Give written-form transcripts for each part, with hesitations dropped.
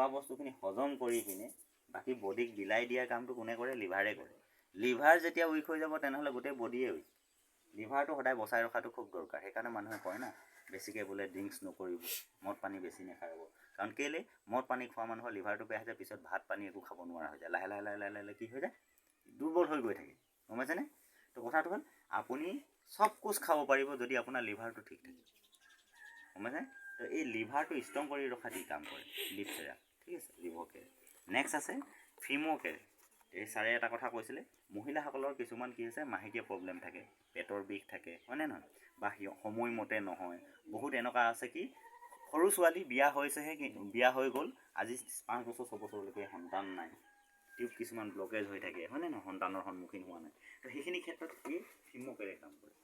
খোৱা বস্তুখিনি হজম কৰি পিনে বাকী বডিক বিলাই দিয়াৰ কামটো কোনে কৰে? লিভাৰে কৰে। লিভাৰ যেতিয়া উইক হৈ যাব তেনেহ'লে গোটেই বডিয়ে উইক। লিভাৰটো সদায় বচাই ৰখাটো খুব দৰকাৰ। সেইকাৰণে মানুহে কয় না বেছিকৈ বোলে ড্ৰিংকছ নকৰিব, মদ পানী বেছি নাখাব। কাৰণ কেলৈ? মদ পানী খোৱা মানুহৰ লিভাৰটো বেয়া হৈ যায়, পিছত ভাত পানী একো খাব নোৱাৰা হৈ যায়। লাহে লাহে লাহে লাহে লাহে কি হৈ যায়? দুৰ্বল হৈ গৈ থাকে। গম পাইছেনে? তো কথাটো হ'ল আপুনি চব কোচ খাব পাৰিব যদি আপোনাৰ লিভাৰটো ঠিক থাকে। গম পাইছে? তো এই লিভাৰটো ষ্ট্ৰং কৰি ৰখাত ই কাম কৰে লিভ থেৰাপি। ঠিক আছে, লিভৰ কেয়াৰ। নেক্সট আছে ফিমো কেয়াৰ। এই ছাৰে এটা কথা কৈছিলে, মহিলাসকলৰ কিছুমান কি হৈছে মাহেকীয়া প্ৰব্লেম থাকে, পেটৰ বিষ থাকে, হয়নে নহয়? বা সময়মতে নহয়। বহুত এনেকুৱা আছে কি সৰু ছোৱালী বিয়া হৈছেহে, বিয়া হৈ গ'ল, আজি 5 বছৰ 6 বছৰলৈকে সন্তান নাই, টিউব কিছুমান ব্লকেজ হৈ থাকে, হয়নে নহয়? সন্তানৰ সন্মুখীন হোৱা নাই। তো সেইখিনি ক্ষেত্ৰত এই ফিমো কেয়াৰে কাম কৰে।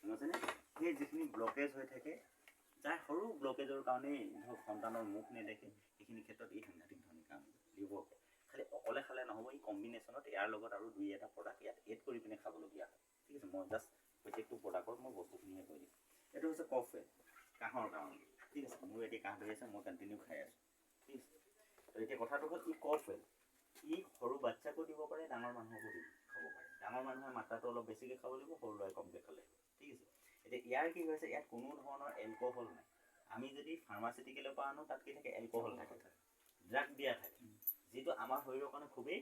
গম পাইছেনে? সেই যিখিনি ব্লকেজ হৈ থাকে, যাৰ সৰু ব্লকেজৰ কাৰণেই ধৰক সন্তানৰ মুখ নেদেখে, সেইখিনি ক্ষেত্ৰত এই সাংঘাতিক ধৰণে কাম কৰে লিভৰ কেয়াৰ। খালি অকলে খালে নহ'ব, এই কম্বিনেশ্যনত ইয়াৰ লগত আৰু 2-এটা প্ৰডাক্ট ইয়াত এড কৰি পিনে খাবলগীয়া হয়। ঠিক আছে, মই জাষ্ট প্ৰত্যেকটো প্ৰডাক্টত মই বস্তুখিনিহে কৈ দিছোঁ। এইটো হৈছে কফ অইল, কাহৰ কাৰণে। ঠিক আছে, মোৰ এতিয়া কাহ ধৰি আছে, মই কণ্টিনিউ খাই আছোঁ। ঠিক আছে, তো এতিয়া কথাটো হ'ল ই কফ অইল, ই সৰু বাচ্চাকো দিব পাৰে, ডাঙৰ মানুহকো খাব পাৰে। ডাঙৰ মানুহে মাত্ৰাটো অলপ বেছিকৈ খাব লাগিব, সৰু ল'ৰাই কমকৈ খালে। ঠিক আছে, এতিয়া ইয়াৰ কি হৈছে, ইয়াত কোনো ধৰণৰ এলকহল নাই। আমি যদি ফাৰ্মাচিটিকেলৰ পৰা আনো তাত কি থাকে? এলকহল থাকে, ড্ৰাগ দিয়া থাকে, যিটো আমাৰ শৰীৰৰ কাৰণে খুবেই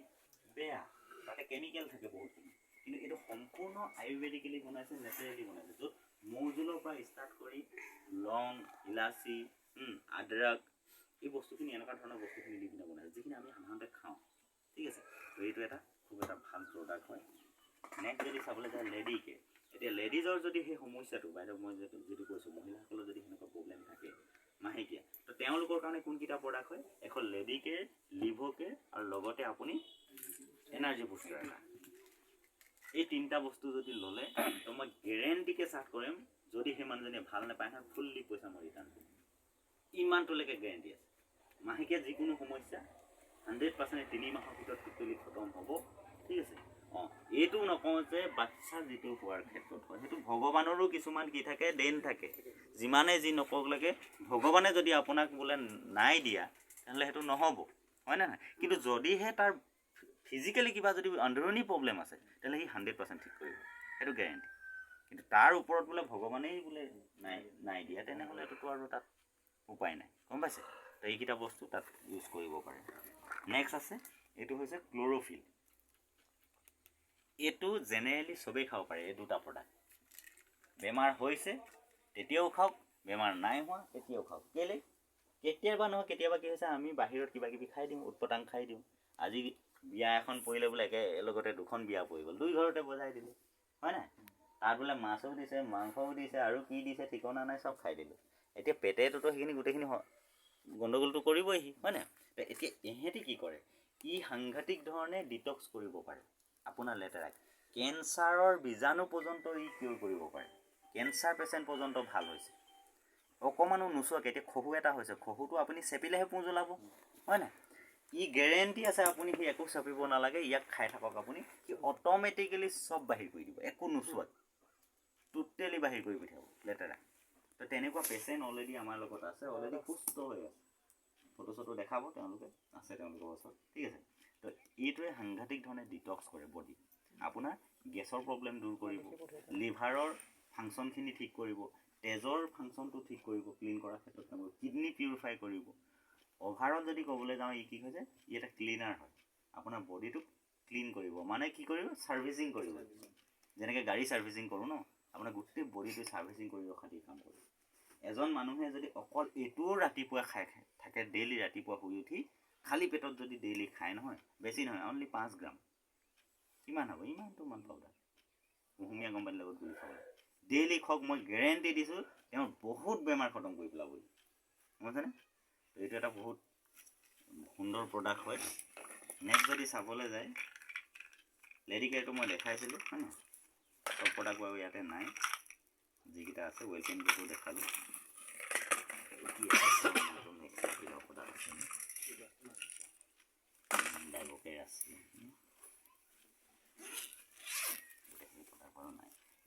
বেয়া। তাতে কেমিকেল থাকে বহুতখিনি। কিন্তু এইটো সম্পূৰ্ণ আয়ুৰ্বেদিকেলি বনাইছে, নেচাৰেলি বনাইছে, য'ত মৌজোলৰ পৰা ষ্টাৰ্ট কৰি লং, ইলাচি, আদৰক, এই বস্তুখিনি এনেকুৱা ধৰণৰ বস্তুখিনি দি পিনে বনাইছে, যিখিনি আমি সাধাৰণতে খাওঁ। ঠিক আছে, তো এইটো এটা খুব এটা ভাল প্ৰডাক্ট হয়। নেক্সট যদি চাবলৈ যায় লেডি কেয়াৰ। এতিয়া লেডিজৰ যদি সেই সমস্যাটো, বাইদেউ মই যিটো কৈছোঁ, মহিলাসকলৰ যদি সেনেকুৱা প্ৰব্লেম থাকে মাহেকীয়া, তো তেওঁলোকৰ কাৰণে কোনকেইটা প্ৰডাক্ট হয়? এখন লেডি কেয়াৰ, লিভৰ কেয়াৰ, আৰু লগতে আপুনি এনাৰ্জি বুষ্টাৰ এটা। এই 3টা বস্তু যদি ল'লে, তো মই গেৰেণ্টিকে চাৰ্ট কৰিম, যদি সেই মানুহজনীয়ে ভাল নাপায় নহয়, ফুল্লি পইচা মই ৰিটাৰ্ণ কৰিম। ইমানটোলৈকে গেৰেণ্টি আছে। মাহেকীয়া যিকোনো সমস্যা 100% 3 মাহৰ ভিতৰত টোটেলি খতম হ'ব। ঠিক আছে, এইটো নকওঁ যে বাচ্চা যিটো হোৱাৰ ক্ষেত্ৰত হয়, সেইটো ভগৱানৰো কিছুমান কি থাকে? দেন থাকে। যিমানে যি নকওক লাগে, ভগৱানে যদি আপোনাক বোলে নাই দিয়া, তেনেহ'লে সেইটো নহ'ব, হয় নে নহয়? কিন্তু যদিহে তাৰ ফিজিকেলি কিবা যদি আন্দৰণি প্ৰব্লেম আছে, তেনেহ'লে সি 100% ঠিক কৰিব, সেইটো গেৰেণ্টি। কিন্তু তাৰ ওপৰত বোলে ভগৱানেই বোলে নাই দিয়া, তেনেহ'লে এইটোতো আৰু তাত উপায় নাই। গম পাইছে? তো এইকেইটা বস্তু তাত ইউজ কৰিব পাৰে। নেক্সট আছে, এইটো হৈছে ক্ল'ৰ'ফিল। এইটো জেনেৰেলি চবেই খাব পাৰে। এই 2টা প্ৰডাক্ট, বেমাৰ হৈছে তেতিয়াও খাওক, বেমাৰ নাই হোৱা তেতিয়াও খাওক। কেলৈ? কেতিয়াবা নহয় কেতিয়াবা কি হৈছে, আমি বাহিৰত কিবা কিবি খাই দিওঁ, উৎপটাং খাই দিওঁ। আজি বিয়া এখন পৰিলে বোলে একেলগতে 2খন বিয়া পৰি গ'ল, 2 ঘৰতে বজাই দিলোঁ, হয় নাই? তাত বোলে মাছো দিছে, মাংসও দিছে, আৰু কি দিছে ঠিকনা নাই, চব খাই দিলোঁ। এতিয়া পেটেটোতো সেইখিনি গোটেইখিনি গণ্ডগোলটো কৰিবই সি, হয় নাই? এতিয়া ইহঁতি কি কৰে? ই সাংঘাতিক ধৰণে ডিটক্স কৰিব পাৰে আপোনাৰ লেতেৰাক। কেঞ্চাৰৰ বীজাণু পৰ্যন্ত ই কিউৰ কৰিব পাৰে। কেঞ্চাৰ পেচেণ্ট পৰ্যন্ত ভাল হৈছে, অকণমানো নোচোৱাকৈ। এতিয়া খহু এটা হৈছে, খহুটো আপুনি চেপিলেহে পোঁজ ওলাব, হয় নাই? ই গেৰেণ্টি আছে, আপুনি সি একো চেপিব নালাগে, ইয়াক খাই থাকক আপুনি, সি অট'মেটিকেলি চব বাহিৰ কৰি দিব, একো নোচোৱাত টোটেলি বাহিৰ কৰি পঠিয়াব লেতেৰা। তো তেনেকুৱা পেচেণ্ট অলৰেডি আমাৰ লগত আছে, অলৰেডি সুস্থ হৈ আছে। ফটো চটো দেখাব, তেওঁলোকে আছে তেওঁলোকৰ ওচৰত। ঠিক আছে, তো এইটোৱে সাংঘাতিক ধৰণে ডিটক্স কৰে বডি। আপোনাৰ গেছৰ প্ৰব্লেম দূৰ কৰিব, লিভাৰৰ ফাংচনখিনি ঠিক কৰিব, তেজৰ ফাংচনটো ঠিক কৰিব, ক্লিন কৰাৰ ক্ষেত্ৰত কাম কৰিব, কিডনি পিউৰিফাই কৰিব। অভাৰত যদি ক'বলৈ যাওঁ, ই কি হৈছে? ই এটা ক্লিনাৰ হয়, আপোনাৰ বডিটোক ক্লিন কৰিব। মানে কি কৰিব? ছাৰ্ভিচিং কৰিব। যেনেকৈ গাড়ী ছাৰ্ভিচিং কৰোঁ ন, আপোনাৰ গোটেই বডিটো ছাৰ্ভিচিং কৰি ৰখাত কাম কৰিব। এজন মানুহে যদি অকল এইটোও ৰাতিপুৱা খাই থাকে, ডেইলি ৰাতিপুৱা শুই উঠি খালী পেটত যদি ডেইলি খায় নহয়, বেছি নহয়, অনলি 5 গ্ৰাম, কিমান হ'ব? ইমানটো পাউডাৰ কুহুমীয়া গৰম পানীৰ লগত গুলি খাব লাগে। ডেইলি খাওক, মই গেৰেণ্টি দিছোঁ তেওঁৰ বহুত বেমাৰ খতম কৰি পেলাব। বুজিছেনে? এইটো এটা বহুত সুন্দৰ প্ৰডাক্ট হয়। নেক্সট যদি চাবলৈ যায়, লেডি কেয়াৰটো মই দেখাইছিলোঁ, হয় নাই? চব প্ৰডাক্ট বাৰু ইয়াতে নাই, যিকেইটা আছে ৱেলকাম গেটো দেখালোঁ।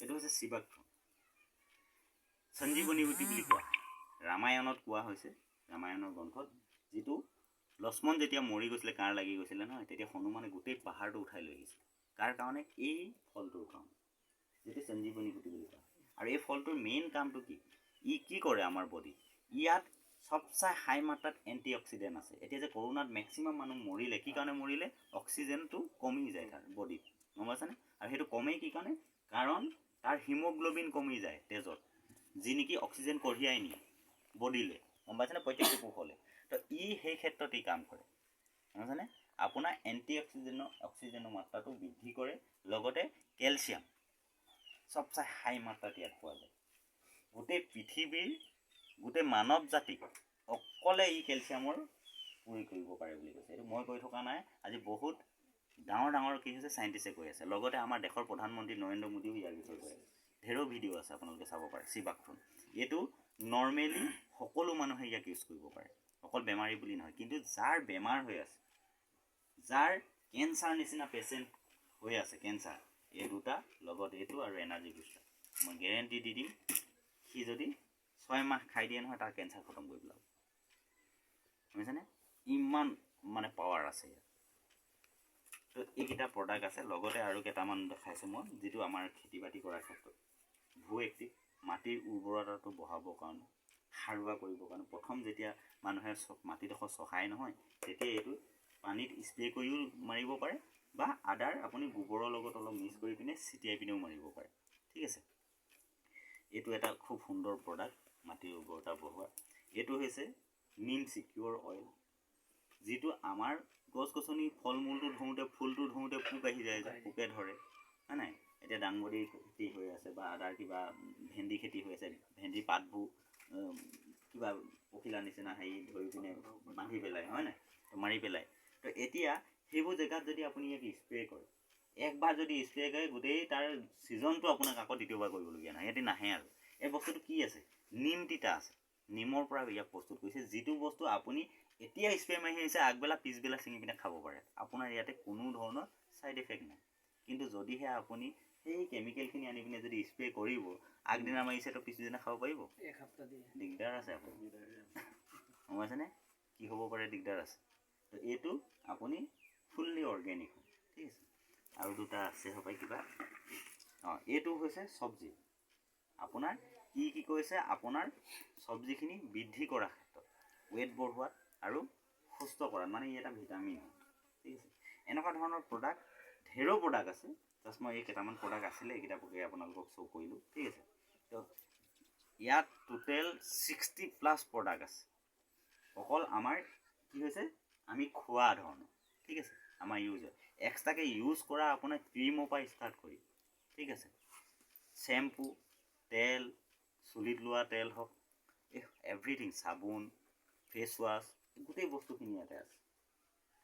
এইটো হৈছে শিৱাক্ষ সঞ্জীৱনী বুটি বুলি কোৱা হয়। ৰামায়ণত কোৱা হৈছে, ৰামায়ণৰ গ্ৰন্থত, যিটো লক্ষ্মণ যেতিয়া মৰি গৈছিলে, কাঁড় লাগি গৈছিলে নহয়, তেতিয়া হনুমানে গোটেই পাহাৰটো উঠাই লৈ আহিছিলে। কাৰ কাৰণে? এই ফলটোৰ কাৰণে, যিটো সঞ্জীৱনী গুটি বুলি কোৱা। আৰু এই ফলটোৰ মেইন কামটো কি? ই কি কৰে আমাৰ বডিত? ইয়াত সবচাই হাই মাত্ৰাত এণ্টি অক্সিডেণ্ট আছে। এতিয়া যে কৰোণাত মেক্সিমাম মানুহ মৰিলে, কি কাৰণে মৰিলে? অক্সিজেনটো কমি যায় তাৰ বডিত, গম পাইছানে? আৰু সেইটো কমেই কি কাৰণে? কাৰণ তাৰ হিমোগ্ল'বিন কমি যায় তেজত, যি নেকি অক্সিজেন কঢ়িয়াই নিয়ে বডিলৈ, গম পাইছেনে? প্ৰত্যেকটো কোষলৈ। তো ই সেই ক্ষেত্ৰত ই কাম কৰে, গম পাইছানে? আপোনাৰ এণ্টি অক্সিজেনৰ মাত্ৰাটো বৃদ্ধি কৰে, লগতে কেলছিয়াম সবচাই হাই মাত্ৰাত ইয়াত পোৱা যায়। গোটেই পৃথিৱীৰ গোটেই মানৱ জাতিক অকলে ই কেলছিয়ামৰ পুৰি কৰিব পাৰে বুলি কৈছে। এইটো মই কৈ থকা নাই, আজি বহুত ডাঙৰ কি হৈছে চাইণ্টিষ্টে কৈ আছে। লগতে আমাৰ দেশৰ প্ৰধানমন্ত্ৰী নৰেন্দ্ৰ মোদীও ইয়াৰ বিষয়ে কৈ আছে। ঢেৰো ভিডিঅ' আছে, আপোনালোকে চাব পাৰে। চিবাকথোন এইটো নৰ্মেলি সকলো মানুহে ইয়াক ইউজ কৰিব পাৰে, অকল বেমাৰী বুলি নহয়। কিন্তু যাৰ বেমাৰ হৈ আছে, যাৰ কেঞ্চাৰ নিচিনা পেচেণ্ট হৈ আছে, কেঞ্চাৰ, এই দুটা লগত এইটো আৰু এনাৰ্জি বুষ্টাৰ, মই গেৰেণ্টি দি দিম, সি যদি 6 মাহ খাই দিয়ে নহয়, তাৰ কেঞ্চাৰ খতম কৰি পেলাব, বুজিছেনে? ইমান মানে পাৱাৰ আছে ইয়াত। তো এইকেইটা প্ৰডাক্ট আছে। লগতে আৰু কেইটামান দেখাইছোঁ মই, যিটো আমাৰ খেতি বাতি কৰাৰ ক্ষেত্ৰত ভূ এক্টিভ, মাটিৰ উৰ্বৰতাটো বঢ়াবৰ কাৰণে, সাৰুৱা কৰিবৰ কাৰণে। প্ৰথম যেতিয়া মানুহে মাটিডোখৰ চহাই নহয়, তেতিয়া এইটো পানীত স্প্ৰে কৰিও মাৰিব পাৰে, বা আদাৰ আপুনি গোবৰৰ লগত অলপ মিক্স কৰি পিনে ছিটিয়াই পিনেও মাৰিব পাৰে, ঠিক আছে? এইটো এটা খুব সুন্দৰ প্ৰডাক্ট মাটিৰ উৰ্বৰতা বঢ়োৱা। এইটো হৈছে নিম চিকিউৰ অইল, যিটো আমাৰ গছ গছনি ফল মূলটো ধৰোঁতে, ফুলটো ধৰোঁতে পোক আহি যায়, পোকে ধৰে, হয় নাই? এতিয়া দাংবডি খেতি হৈ আছে, বা আদাৰ কিবা ভেন্দি খেতি হৈ আছে, ভেন্দিৰ পাতবোৰ কিবা পখিলা নিচিনা হেৰি ধৰি পিনে বান্ধি পেলাই, হয় নাই? তো মাৰি পেলাই। তো এতিয়া সেইবোৰ জেগাত যদি আপুনি ইয়াক স্প্ৰে কৰে, একবাৰ যদি স্প্ৰে কৰে, গোটেই তাৰ ছিজনটো আপোনাক আকৌ দ্বিতীয়বাৰ কৰিবলগীয়া নাই, সিহঁতি নাহে আৰু। এই বস্তুটো কি আছে? নিম তিতা আছে, নিমৰ পৰা ইয়াক প্ৰস্তুত কৰিছে, যিটো বস্তু আপুনি এতিয়া স্প্ৰে মাৰি আহিছে, আগবেলা পিছবেলা ছিঙি পিনে খাব পাৰে। আপোনাৰ ইয়াতে কোনো ধৰণৰ ছাইড এফেক্ট নাই। কিন্তু যদিহে আপুনি সেই কেমিকেলখিনি আনি পিনে যদি স্প্ৰে কৰিব, আগদিনা মাৰিছে তো পিছদিনা খাব পাৰিব? দিগদাৰ আছে আপুনি, গম পাইছেনে? কি হ'ব পাৰে, দিগদাৰ আছে। তো এইটো আপুনি ফুল্লি অৰ্গেনিক, ঠিক আছে? আৰু দুটা আছে হ'ব কিবা, এইটো হৈছে চব্জি। আপোনাৰ কি কৈছে? আপোনাৰ চব্জিখিনি বৃদ্ধি কৰাৰ ক্ষেত্ৰত, ৱেট বঢ়োৱাত আৰু সুস্থ কৰাত, মানে ই এটা ভিটামিন হয়, ঠিক আছে? এনেকুৱা ধৰণৰ প্ৰডাক্ট ঢেৰো প্ৰডাক্ট আছে। জাষ্ট মই এই কেইটামান প্ৰডাক্ট আছিলে, এইকেইটা আপোনালোকক শ্ব' কৰিলোঁ, ঠিক আছে? তো ইয়াত টোটেল 60+ প্ৰডাক্ট আছে। অকল আমাৰ কি হৈছে, আমি খোৱা ধৰণৰ, ঠিক আছে? আমাৰ ইউজৰ এক্সট্ৰাকৈ ইউজ কৰা আপোনাৰ ক্ৰীমৰ পৰা ষ্টাৰ্ট কৰি, ঠিক আছে? শ্বেম্পু, তেল, চুলিত লোৱা তেল হওক, এভৰিথিং, চাবোন, ফেচ ৱাছ, গোটেই বস্তুখিনি ইয়াতে আছে।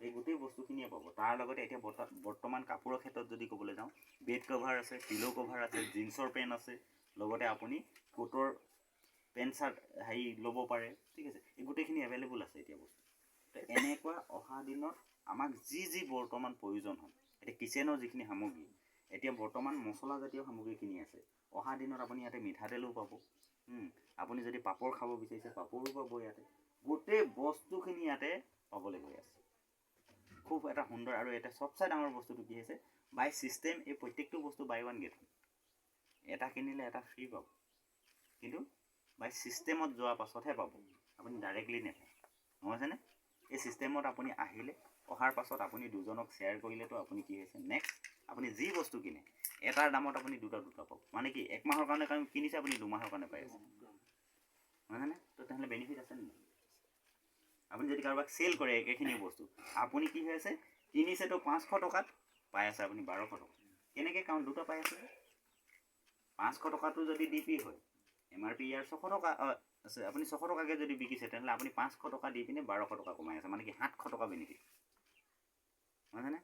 এই গোটেই বস্তুখিনিয়ে পাব। তাৰ লগতে এতিয়া বৰ্তমান কাপোৰৰ ক্ষেত্ৰত যদি ক'বলৈ যাওঁ, বেড কভাৰ আছে, পিলো কভাৰ আছে, জিন্সৰ পেণ্ট আছে, লগতে আপুনি কোটৰ পেণ্ট চাৰ্ট হেৰি ল'ব পাৰে, ঠিক আছে? এই গোটেইখিনি এভেইলেবল আছে এতিয়া বস্তু। তো এনেকুৱা অহা দিনত আমাক যি বৰ্তমান প্ৰয়োজন হয়, এতিয়া কিচেনৰ যিখিনি সামগ্ৰী, এতিয়া বৰ্তমান মছলাজাতীয় সামগ্ৰীখিনি আছে। অহা দিনত আপুনি ইয়াতে মিঠাতেলো পাব, আপুনি যদি পাপৰ খাব বিচাৰিছে, পাপৰো পাব ইয়াতে। গোটেই বস্তুখিনি ইয়াতে পাবলৈ গৈ আছে। খুব এটা সুন্দৰ। আৰু এটা চবচে ডাঙৰ বস্তুটো কি হৈছে, বাই ছিষ্টেম, এই প্ৰত্যেকটো বস্তু বাই ওৱান গেট ওৱান, এটা কিনিলে এটা ফ্ৰী পাব। কিন্তু বাই ছিষ্টেমত যোৱাৰ পাছতহে পাব, আপুনি ডাইৰেক্টলি নেপায়, গম পাইছেনে? এই ছিষ্টেমত আপুনি আহিলে, অহাৰ পাছত আপুনি দুজনক শ্বেয়াৰ কৰিলেতো আপুনি কি হৈছে, নেক্সট আপুনি যি বস্তু কিনে, এটাৰ দামত আপুনি দুটা পাব। মানে কি, 1 মাহৰ কাৰণে কিনিছে, আপুনি 2 মাহৰ কাৰণে পাই আছে, হয়নে? তো তেনেহ'লে বেনিফিট আছে নেকি? আপুনি যদি কাৰোবাক চেল কৰে একেখিনি বস্তু, আপুনি কি হৈ আছে, কিনিছেতো 500 টকাত, পাই আছে আপুনি 1200 টকা। কেনেকৈ? কাৰণ দুটা পাই আছে। 500 টকাটো যদি DP হয়, MRP ইয়াৰ 600 টকা আছে, আপুনি 600 টকাকৈ যদি বিকিছে, তেনেহ'লে আপুনি 500 টকা দি পিনে 1200 টকা কমাই আছে, মানে কি 700 টকা বেনিফিট, হয়নে?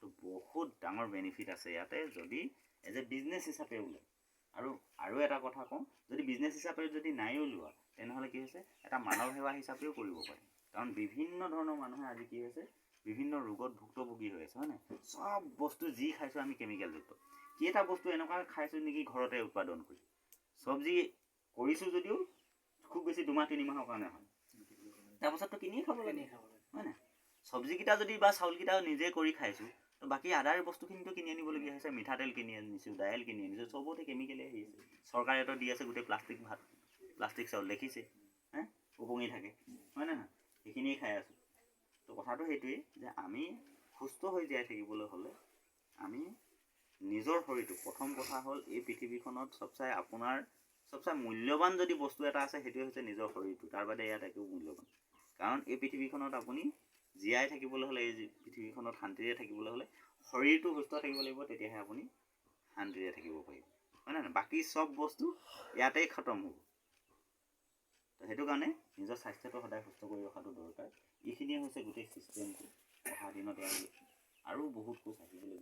তো বহুত ডাঙৰ বেনিফিট আছে ইয়াতে, যদি এজ এ বিজনেছ হিচাপে ওলায়। আৰু এটা কথা কওঁ, যদি বিজনেছ হিচাপে যদি নাইও লোৱা, তেনেহ'লে কি হৈছে, এটা মানৱ সেৱা হিচাপেও কৰিব পাৰে। কাৰণ বিভিন্ন ধৰণৰ মানুহে আজি কি হৈছে, বিভিন্ন ৰোগত ভুক্তভোগী হৈ আছে, হয় নাই? চব বস্তু যি খাইছোঁ আমি কেমিকেলযুক্ত। কেইটা বস্তু এনেকুৱা খাইছোঁ নেকি ঘৰতে উৎপাদন কৰি, চব্জি কৰিছোঁ যদিও খুব বেছি 2-3 মাহৰ কাৰণে হয়, তাৰপাছততো কিনিয়ে খাব লাগে। হয় নাই? চব্জিকেইটা যদি বা চাউলকেইটা নিজে কৰি খাইছোঁ, তো বাকী আদাৰ বস্তুখিনিতো কিনি আনিবলগীয়া হৈছে। মিঠাতেল কিনি আনিছোঁ, দাইল কিনি আনিছোঁ, চবতে কেমিকেলে আহিছে। চৰকাৰেতো দি আছে গোটেই প্লাষ্টিক ভাত, প্লাষ্টিক চাউল দেখিছে, হে উপঙি থাকে, হয় নে নহয়? সেইখিনিয়ে খাই আছোঁ। তো কথাটো সেইটোৱেই যে আমি সুস্থ হৈ জীয়াই থাকিবলৈ হ'লে আমি নিজৰ শৰীৰটো, প্ৰথম কথা হ'ল এই পৃথিৱীখনত চবচে মূল্যৱান যদি বস্তু এটা আছে সেইটোৱে হৈছে নিজৰ শৰীৰটো। তাৰ বাদে ইয়াত একো মূল্যৱান, কাৰণ এই পৃথিৱীখনত আপুনি জীয়াই থাকিবলৈ হ'লে, এই পৃথিৱীখনত শান্তিৰে থাকিবলৈ হ'লে শৰীৰটো সুস্থ থাকিব লাগিব, তেতিয়াহে আপুনি শান্তিৰে থাকিব পাৰিব, হয় নহয়? বাকী চব বস্তু ইয়াতেই খতম হ'ব। তো সেইটো কাৰণে নিজৰ স্বাস্থ্যটো সদায় সুস্থ কৰি ৰখাটো দৰকাৰ। এইখিনিয়ে হৈছে গোটেই ছিষ্টেমটো। অহা দিনত আৰু বহুত কোচ আহিবলৈ